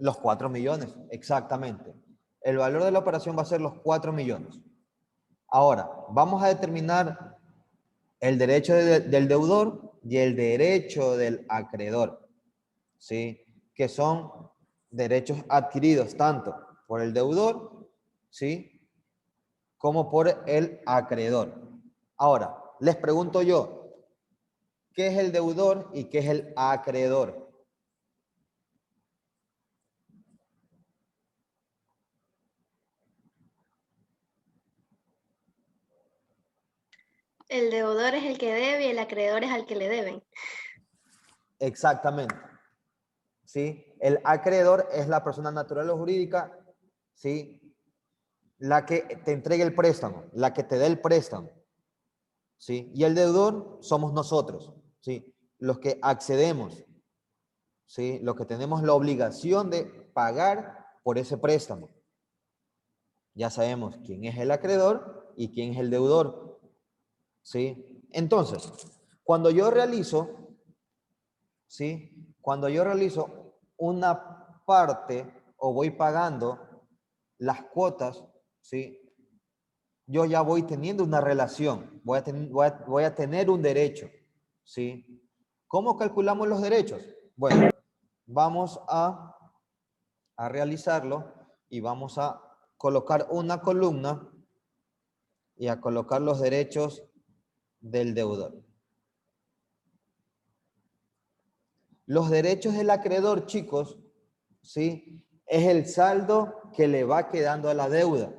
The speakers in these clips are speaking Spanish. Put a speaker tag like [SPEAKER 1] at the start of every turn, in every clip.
[SPEAKER 1] Los 4 millones, exactamente. El valor de la operación va a ser los 4 millones. Ahora, vamos a determinar el derecho del deudor y el derecho del acreedor, ¿sí? Que son derechos adquiridos tanto por el deudor, ¿sí? Como por el acreedor. Ahora, les pregunto yo, ¿qué es el deudor y qué es el acreedor?
[SPEAKER 2] El deudor es el que debe y el acreedor es al que le deben.
[SPEAKER 1] Exactamente. ¿Sí? El acreedor es la persona natural o jurídica, ¿sí? La que te entrega el préstamo, la que te da el préstamo, ¿sí? Y el deudor somos nosotros, ¿sí? Los que accedemos, ¿sí? Los que tenemos la obligación de pagar por ese préstamo. Ya sabemos quién es el acreedor y quién es el deudor, ¿sí? Entonces, cuando yo realizo, ¿sí? Cuando yo realizo una parte o voy pagando las cuotas, ¿sí? Yo ya voy teniendo una relación, voy a tener un derecho, ¿sí? ¿Cómo calculamos los derechos? Bueno, vamos a realizarlo y vamos a colocar una columna y a colocar los derechos del deudor. Los derechos del acreedor, chicos, ¿sí? Es el saldo que le va quedando a la deuda,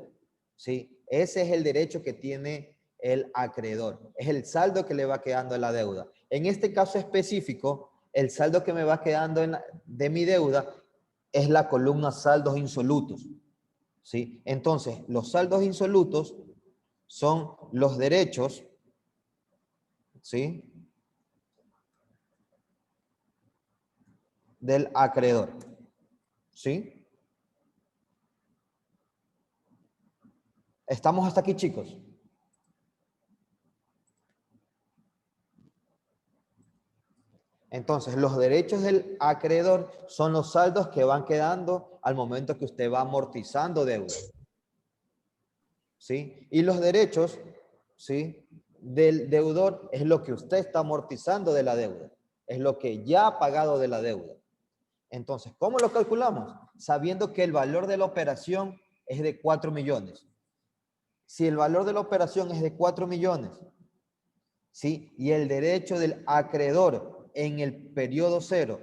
[SPEAKER 1] ¿sí? Ese es el derecho que tiene el acreedor. Es el saldo que le va quedando a la deuda. En este caso específico, el saldo que me va quedando de mi deuda es la columna saldos insolutos, ¿sí? Entonces, los saldos insolutos son los derechos, ¿sí? Del acreedor, ¿sí? ¿Estamos hasta aquí, chicos? Entonces, los derechos del acreedor son los saldos que van quedando al momento que usted va amortizando deuda, ¿sí? Y los derechos, ¿sí? Del deudor es lo que usted está amortizando de la deuda, es lo que ya ha pagado de la deuda. Entonces, ¿cómo lo calculamos? Sabiendo que el valor de la operación es de 4 millones. Si el valor de la operación es de 4 millones, ¿sí? Y el derecho del acreedor en el periodo cero,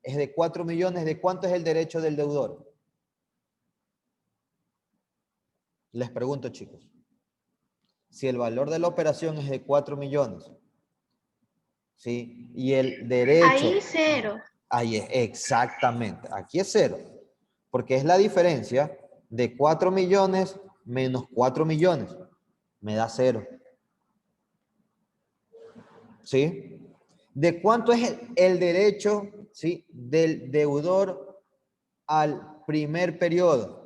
[SPEAKER 1] es de 4 millones, ¿de cuánto es el derecho del deudor? Les pregunto, chicos. Si el valor de la operación es de 4 millones, ¿sí? Y el derecho...
[SPEAKER 2] Ahí cero.
[SPEAKER 1] Ahí es, exactamente. Aquí es cero. Porque es la diferencia de 4 millones menos 4 millones. Me da cero. ¿Sí? ¿De cuánto es el derecho, ¿sí? Del deudor al primer periodo?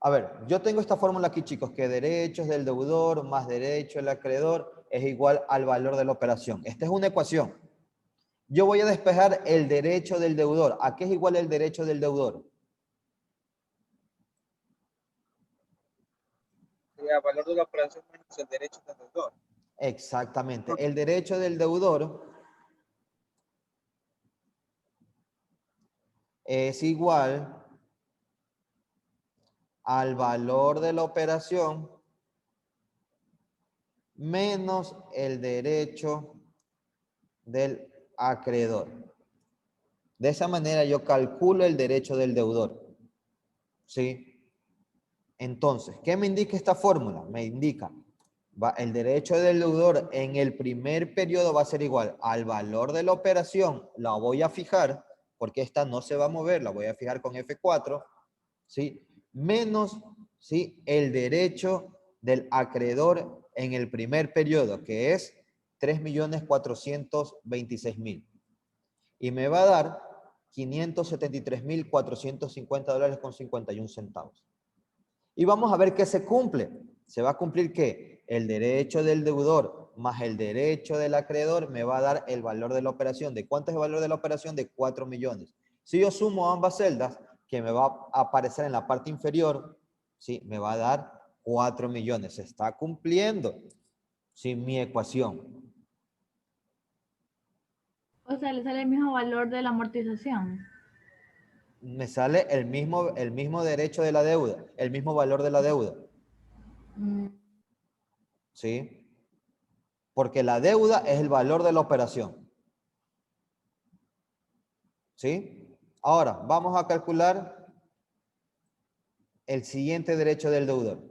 [SPEAKER 1] A ver, yo tengo esta fórmula aquí, chicos, que derechos del deudor más derecho del acreedor es igual al valor de la operación. Esta es una ecuación. Yo voy a despejar el derecho del deudor. ¿A qué es igual el derecho del deudor?
[SPEAKER 3] El valor de la operación menos el derecho del deudor.
[SPEAKER 1] Exactamente. El derecho del deudor es igual al valor de la operación menos el derecho del acreedor. De esa manera yo calculo el derecho del deudor. ¿Sí? Entonces, ¿qué me indica esta fórmula? Me indica, el derecho del deudor en el primer periodo va a ser igual al valor de la operación, la voy a fijar, porque esta no se va a mover, la voy a fijar con F4, ¿sí? Menos, ¿sí? El derecho del acreedor en el primer periodo, que es 3.426.000. Y me va a dar $573.450.51. Y vamos a ver qué se cumple. ¿Se va a cumplir qué? el derecho del deudor más el derecho del acreedor me va a dar el valor de la operación. ¿De cuánto es el valor de la operación? De 4 millones. Si yo sumo ambas celdas, que me va a aparecer en la parte inferior, ¿sí? Me va a dar 4 millones. Se está cumpliendo, ¿sí? Mi ecuación.
[SPEAKER 4] O sea, le sale el mismo valor de la amortización.
[SPEAKER 1] Me sale el mismo derecho de la deuda, el mismo valor de la deuda.
[SPEAKER 4] Mm,
[SPEAKER 1] ¿Sí? Porque la deuda es el valor de la operación. ¿Sí? Ahora, vamos a calcular el siguiente derecho del deudor.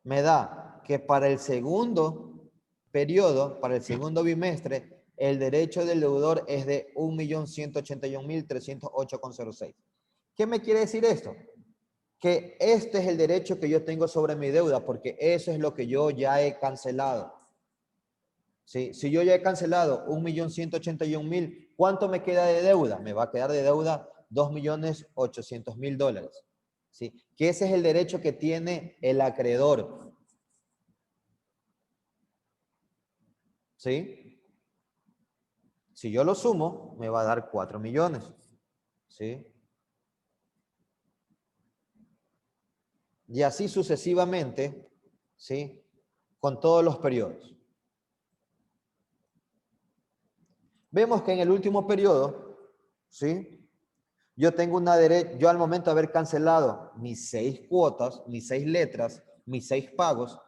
[SPEAKER 1] Me da que para el segundo periodo, para el segundo bimestre, el derecho del deudor es de 1.181.308,06. ¿Qué me quiere decir esto? Que este es el derecho que yo tengo sobre mi deuda, porque eso es lo que yo ya he cancelado. ¿Sí? Si yo ya he cancelado 1.181.000, ¿cuánto me queda de deuda? Me va a quedar de deuda $2.800.000. ¿Sí? Que ese es el derecho que tiene el acreedor. ¿Sí? Si yo lo sumo, me va a dar 4 millones. ¿Sí? Y así sucesivamente, ¿sí? Con todos los periodos. Vemos que en el último periodo, ¿sí? Yo tengo yo al momento de haber cancelado mis 6 cuotas, mis 6 letras, mis 6 pagos,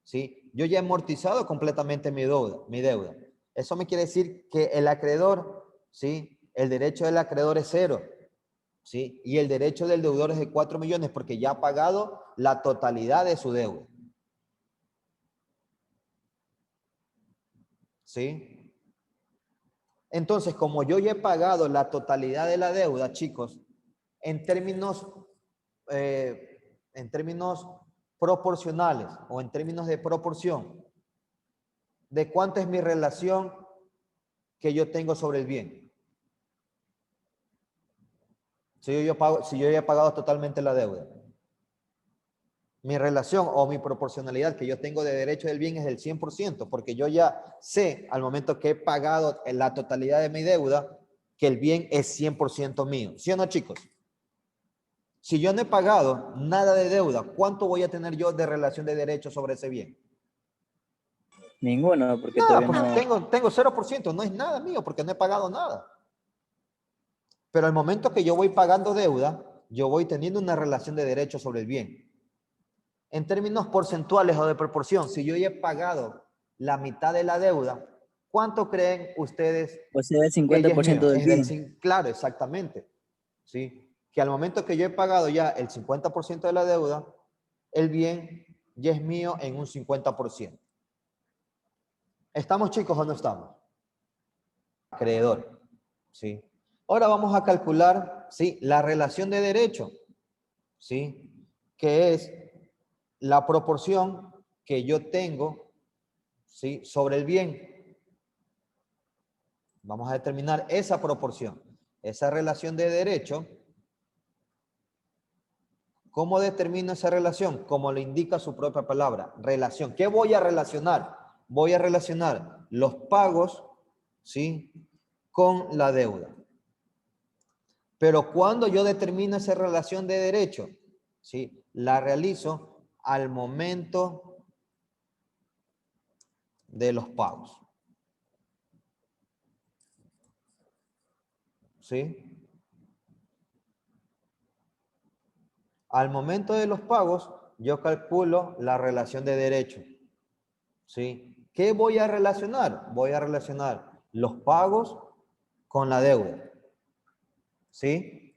[SPEAKER 1] ¿sí? Yo ya he amortizado completamente mi deuda. Eso me quiere decir que el acreedor, ¿sí? El derecho del acreedor es 0, ¿sí? Y el derecho del deudor es de 4 millones porque ya ha pagado la totalidad de su deuda. ¿Sí? Entonces, como yo ya he pagado la totalidad de la deuda, chicos, en términos proporcionales o en términos de proporción, ¿de cuánto es mi relación que yo tengo sobre el bien? Si yo ya he pagado totalmente la deuda. Mi relación o mi proporcionalidad que yo tengo de derecho del bien es del 100%, porque yo ya sé al momento que he pagado la totalidad de mi deuda que el bien es 100% mío. ¿Sí o no, chicos? Si yo no he pagado nada de deuda, ¿cuánto voy a tener yo de relación de derecho sobre ese bien?
[SPEAKER 5] Ninguno, porque
[SPEAKER 1] Nada,
[SPEAKER 5] todavía
[SPEAKER 1] pues
[SPEAKER 5] no.
[SPEAKER 1] tengo 0%, no es nada mío porque no he pagado nada. Pero al momento que yo voy pagando deuda, yo voy teniendo una relación de derecho sobre el bien. En términos porcentuales o de proporción, si yo ya he pagado la mitad de la deuda, ¿cuánto creen ustedes
[SPEAKER 5] O sea, el
[SPEAKER 1] que ya es
[SPEAKER 5] 50%
[SPEAKER 1] mío?
[SPEAKER 5] del
[SPEAKER 1] Es del
[SPEAKER 5] bien.
[SPEAKER 1] claro, exactamente. ¿Sí? Que al momento que yo he pagado ya el 50% de la deuda, el bien ya es mío en un 50%. ¿Estamos, chicos, o no estamos? Acreedor. ¿Sí? Ahora vamos a calcular, ¿sí? La relación de derecho, ¿sí? Que es la proporción que yo tengo, ¿sí? Sobre el bien. Vamos a determinar esa proporción, esa relación de derecho. ¿Cómo determino esa relación? Como lo indica su propia palabra, relación. ¿Qué voy a relacionar? Voy a relacionar los pagos, ¿sí? Con la deuda. Pero cuando yo determino esa relación de derecho, ¿sí? La realizo al momento de los pagos. ¿Sí? Al momento de los pagos, yo calculo la relación de derecho. ¿Sí? ¿Qué voy a relacionar? Voy a relacionar los pagos con la deuda. ¿Sí?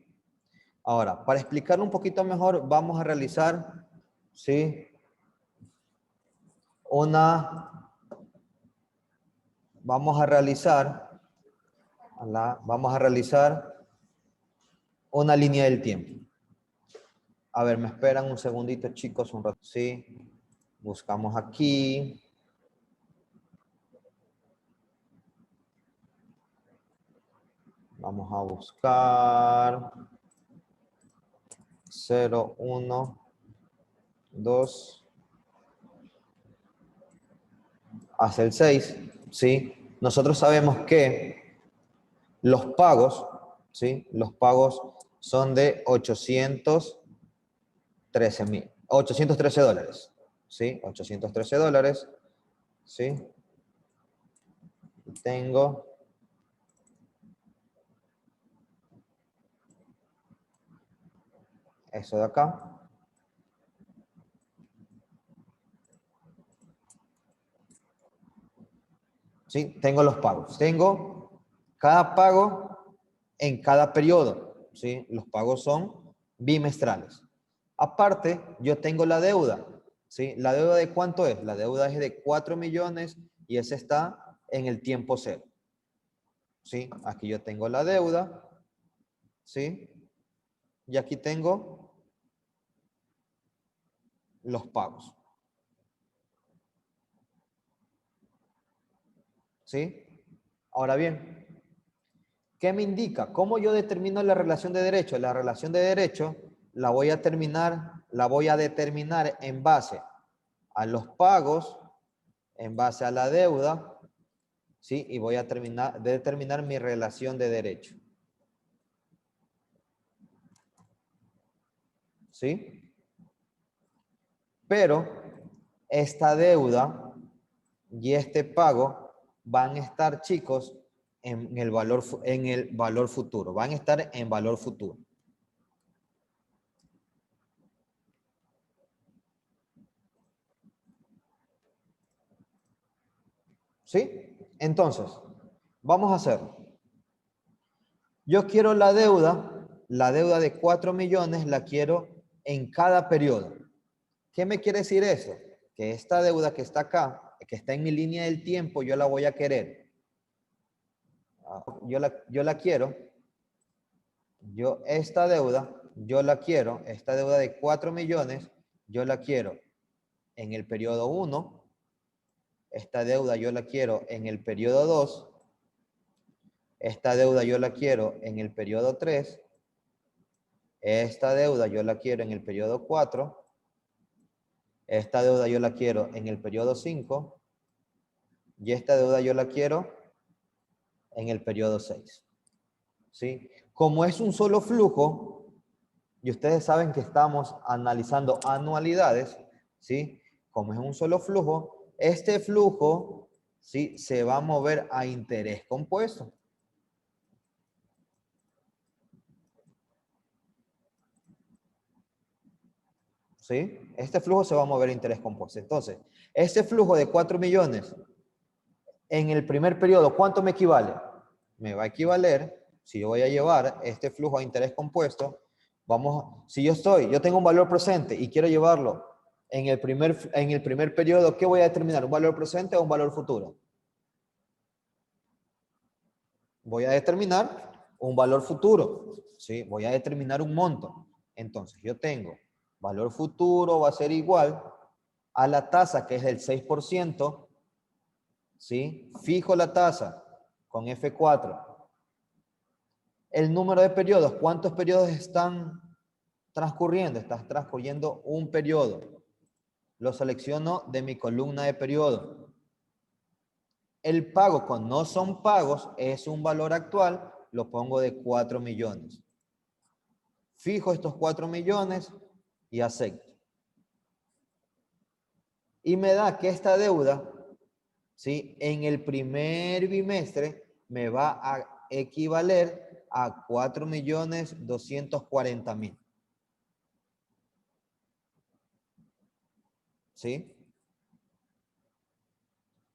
[SPEAKER 1] Ahora, para explicarlo un poquito mejor, vamos a realizar, ¿sí? Vamos a realizar una línea del tiempo. A ver, me esperan un segundito, chicos, un rato. Sí, buscamos aquí. Vamos a buscar 0, 1, 2, hacia el 6, ¿sí? Nosotros sabemos que los pagos, ¿sí? Los pagos son de 813 dólares, ¿sí? 813 dólares, ¿sí? Tengo eso de acá. ¿Sí? Tengo los pagos. Tengo cada pago en cada periodo, ¿sí? Los pagos son bimestrales. Aparte, yo tengo la deuda, ¿sí? ¿La deuda de cuánto es? La deuda es de 4 millones y ese está en el tiempo cero, ¿sí? Aquí yo tengo la deuda, ¿sí? Y aquí tengo los pagos, ¿sí? Ahora bien, ¿qué me indica? ¿Cómo yo determino la relación de derecho? La relación de derecho la voy a determinar en base a los pagos, en base a la deuda, ¿sí? Y voy a determinar mi relación de derecho. ¿Sí? Pero esta deuda y este pago van a estar, chicos, en el valor futuro. Van a estar en valor futuro. ¿Sí? Entonces, vamos a hacer. Yo quiero la deuda de 4 millones la quiero en cada periodo. ¿Qué me quiere decir eso? Que esta deuda que está acá, que está en mi línea del tiempo, yo la voy a querer. Yo la quiero. Esta deuda de 4 millones, yo la quiero en el periodo 1. Esta deuda yo la quiero en el periodo 2. Esta deuda yo la quiero en el periodo 3. Esta deuda yo la quiero en el periodo 4. Esta deuda yo la quiero en el periodo 5. Y esta deuda yo la quiero en el periodo 6. ¿Sí? Como es un solo flujo, y ustedes saben que estamos analizando anualidades, ¿sí? Como es un solo flujo, este flujo, ¿sí? Se va a mover a interés compuesto. ¿Sí? Este flujo se va a mover a interés compuesto. Entonces, este flujo de 4 millones en el primer periodo, ¿cuánto me equivale? Me va a equivaler, si yo voy a llevar este flujo a interés compuesto, si yo tengo un valor presente y quiero llevarlo en el primer periodo, ¿qué voy a determinar? ¿Un valor presente o un valor futuro? Voy a determinar un valor futuro, ¿sí? Voy a determinar un monto. Entonces, yo tengo valor futuro va a ser igual a la tasa que es del 6%, ¿sí? Fijo la tasa con F4. El número de periodos, ¿cuántos periodos están transcurriendo? Está transcurriendo un periodo. Lo selecciono de mi columna de periodo. El pago con no son pagos es un valor actual, lo pongo de 4 millones. Fijo estos 4 millones y acepto. Y me da que esta deuda, ¿sí? En el primer bimestre me va a equivaler a 4.240.000. ¿Sí?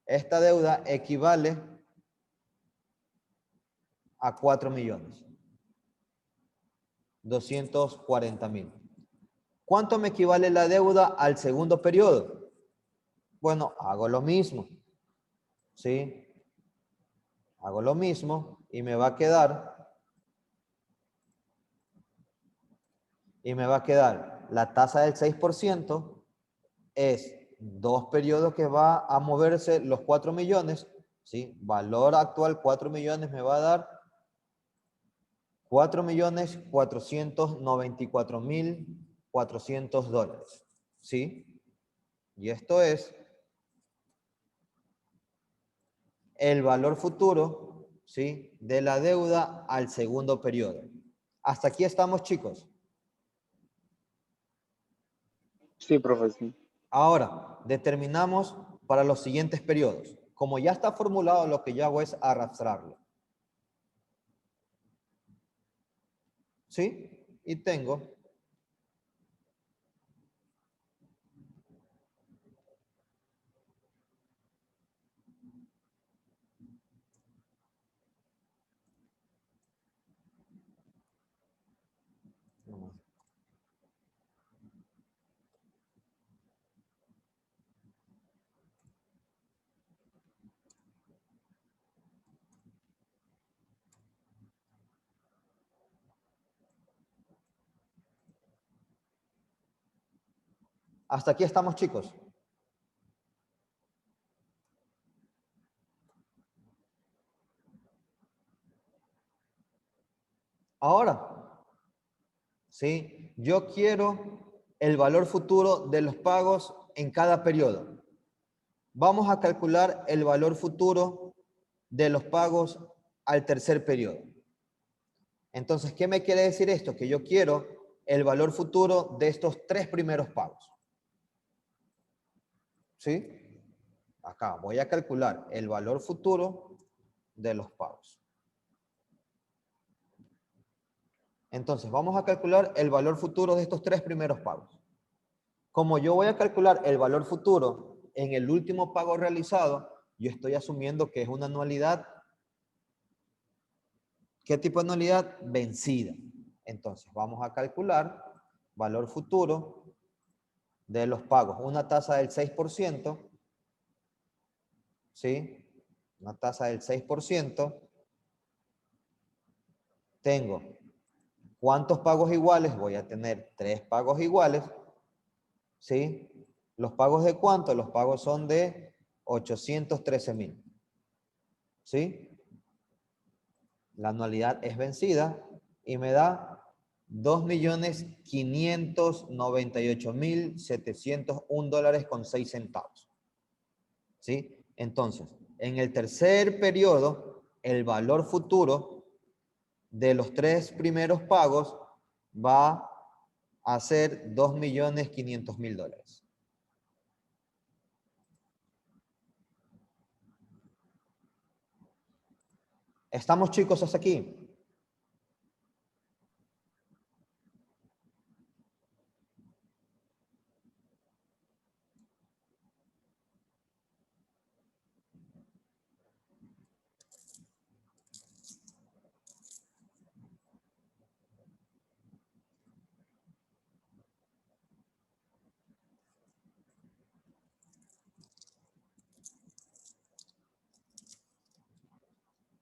[SPEAKER 1] Esta deuda equivale a 4.240.000. ¿Cuánto me equivale la deuda al segundo periodo? Bueno, hago lo mismo. ¿Sí? Hago lo mismo y me va a quedar la tasa del 6%, es 2 periodos que va a moverse los 4 millones, ¿sí? Valor actual 4 millones me va a dar 4.494.400 dólares, ¿sí? Y esto es el valor futuro, ¿sí?, de la deuda al segundo periodo. Hasta aquí estamos, chicos.
[SPEAKER 3] Sí, profesor.
[SPEAKER 1] Ahora, determinamos para los siguientes periodos. Como ya está formulado, lo que yo hago es arrastrarlo. ¿Sí? Y tengo hasta aquí estamos, chicos. Ahora, ¿sí?, yo quiero el valor futuro de los pagos en cada periodo. Vamos a calcular el valor futuro de los pagos al tercer periodo. Entonces, ¿qué me quiere decir esto? Que yo quiero el valor futuro de estos 3 primeros pagos. ¿Sí? Acá voy a calcular el valor futuro de los pagos. Entonces, vamos a calcular el valor futuro de estos 3 primeros pagos. Como yo voy a calcular el valor futuro en el último pago realizado, yo estoy asumiendo que es una anualidad. ¿Qué tipo de anualidad? Vencida. Entonces, vamos a calcular valor futuro de los pagos. Una tasa del 6%, ¿sí? Una tasa del 6%. Tengo, ¿cuántos pagos iguales? Voy a tener 3 pagos iguales, ¿sí? ¿Los pagos de cuánto? Los pagos son de 813,000, ¿sí? La anualidad es vencida y me da 2.598.701 dólares con 6 centavos. ¿Sí? Entonces, en el tercer periodo, el valor futuro de los 3 primeros pagos va a ser 2.500.000 dólares. ¿Estamos, chicos, hasta aquí?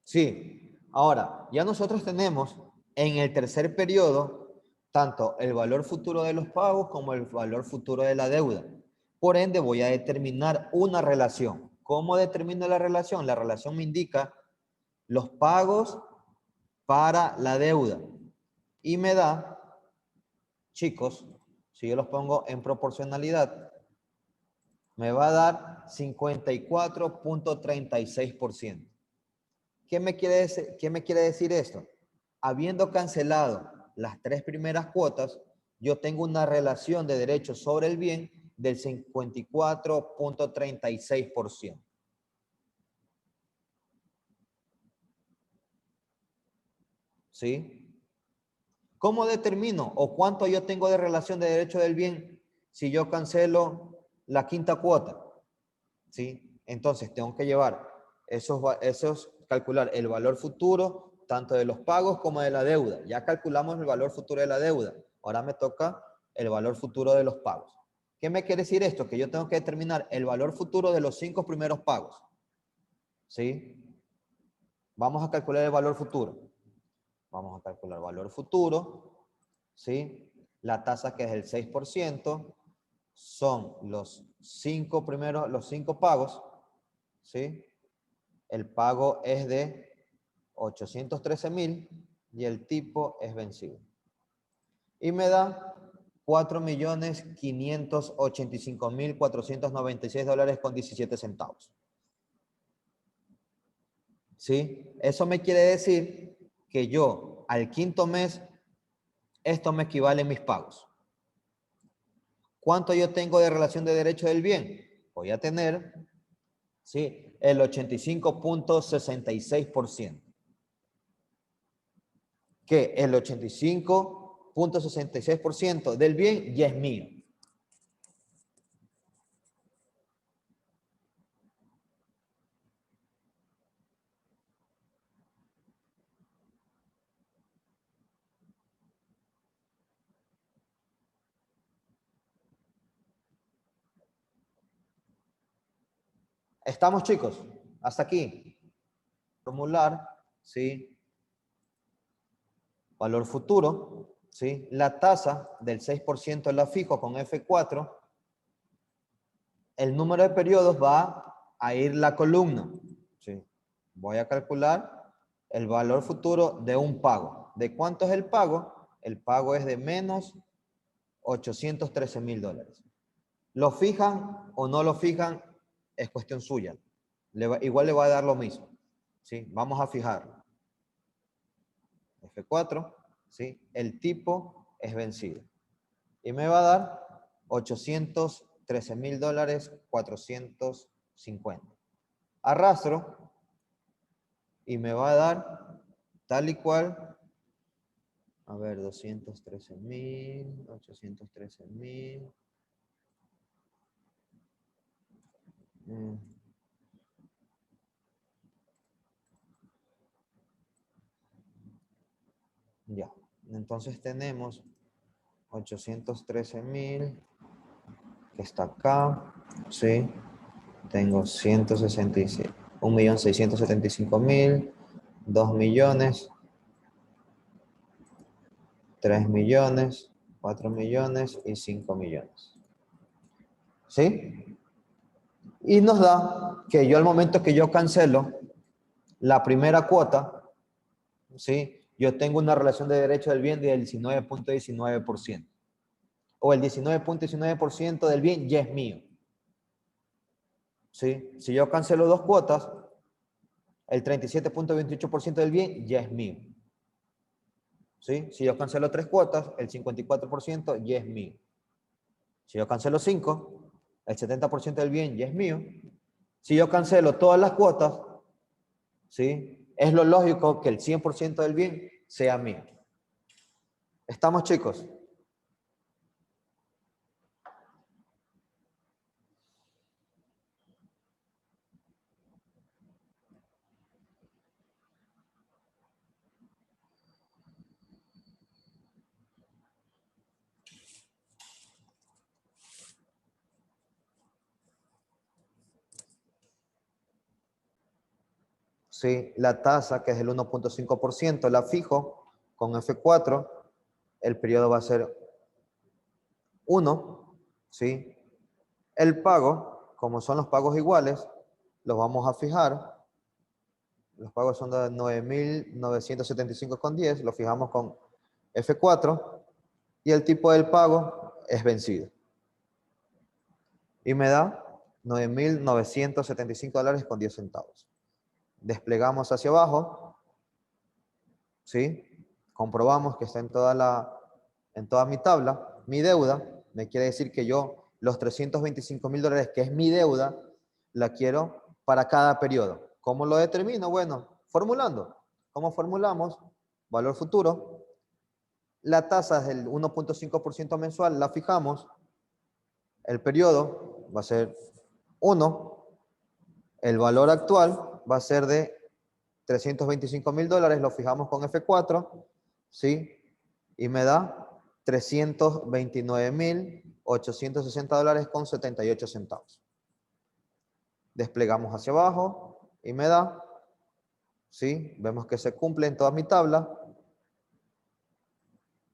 [SPEAKER 1] Sí. Ahora, ya nosotros tenemos en el tercer periodo tanto el valor futuro de los pagos como el valor futuro de la deuda. Por ende, voy a determinar una relación. ¿Cómo determino la relación? La relación me indica los pagos para la deuda. Y me da, chicos, si yo los pongo en proporcionalidad, me va a dar 54.36%. ¿Qué me quiere decir esto? Habiendo cancelado las 3 primeras cuotas, yo tengo una relación de derechos sobre el bien del 54.36%. ¿Sí? ¿Cómo determino o cuánto yo tengo de relación de derecho del bien si yo cancelo la quinta cuota? ¿Sí? Entonces tengo que llevar calcular el valor futuro tanto de los pagos como de la deuda. Ya calculamos el valor futuro de la deuda. Ahora me toca el valor futuro de los pagos. ¿Qué me quiere decir esto? Que yo tengo que determinar el valor futuro de los 5 primeros pagos. ¿Sí? Vamos a calcular el valor futuro. Vamos a calcular el valor futuro. ¿Sí? La tasa que es el 6% son los 5 pagos. ¿Sí? El pago es de 813,000 y el tipo es vencido. Y me da 4.585.496 dólares con 17 centavos. ¿sí? Eso me quiere decir que yo al quinto mes, esto me equivale en mis pagos. ¿Cuánto yo tengo de relación de derecho del bien? Voy a tener, ¿sí? El 85.66%. Que el 85.66% del bien ya es mío. ¿Estamos, chicos? Hasta aquí. Formular, ¿sí? Valor futuro, ¿sí? La tasa del 6% la fijo con F4. El número de periodos va a ir la columna, ¿sí? Voy a calcular el valor futuro de un pago. ¿De cuánto es el pago? El pago es de menos $813,000. ¿Lo fijan o no lo fijan? Es cuestión suya. Igual le va a dar lo mismo, ¿sí? Vamos a fijar. F4, ¿sí? El tipo es vencido. Y me va a dar $813,450. Arrastro y me va a dar tal y cual. A ver, 213,000, 813,000. Ya, entonces tenemos 813,000, que está acá, ¿sí? Tengo 166, 1.675.000, 2 millones, 3 millones, 4 millones y 5 millones. ¿Sí? Y nos da que yo al momento que yo cancelo la primera cuota, ¿sí? Yo tengo una relación de derecho del bien del 19.19%. O el 19.19% del bien ya es mío. ¿Sí? Si yo cancelo dos cuotas, el 37.28% del bien ya es mío. ¿Sí? Si yo cancelo tres cuotas, el 54% ya es mío. Si yo cancelo 5, el 70% del bien ya es mío. Si yo cancelo todas las cuotas, ¿sí? Es lo lógico que el 100% del bien sea mío. ¿Estamos, chicos? ¿Sí? La tasa, que es el 1.5%, la fijo con F4. El periodo va a ser 1, ¿sí? El pago, como son los pagos iguales, los vamos a fijar. Los pagos son de 9.975,10, lo fijamos con F4 y el tipo del pago es vencido. Y me da $9.975,10. Desplegamos hacia abajo, ¿sí? Comprobamos que está en toda mi tabla. Mi deuda, me quiere decir que yo los $325,000, que es mi deuda, la quiero para cada periodo. ¿Cómo lo determino? Bueno, formulando. ¿Cómo formulamos? Valor futuro. La tasa es del 1.5% mensual, la fijamos. El periodo va a ser 1. El valor actual va a ser de $325,000, lo fijamos con F4, ¿sí? Y me da $329,860 con 78 centavos. Desplegamos hacia abajo y me da, ¿sí? Vemos que se cumple en toda mi tabla.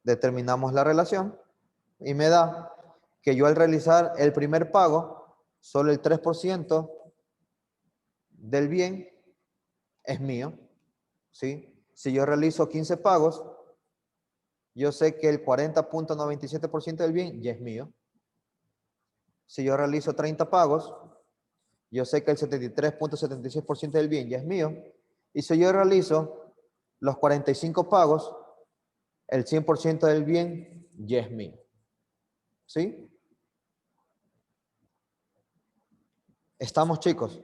[SPEAKER 1] Determinamos la relación y me da que yo al realizar el primer pago, solo el 3% del bien es mío, ¿sí? Si yo realizo 15 pagos, yo sé que el 40.97% del bien ya es mío. Si yo realizo 30 pagos, yo sé que el 73.76% del bien ya es mío. Y si yo realizo los 45 pagos, el 100% del bien ya es mío. ¿Sí? ¿Estamos, chicos?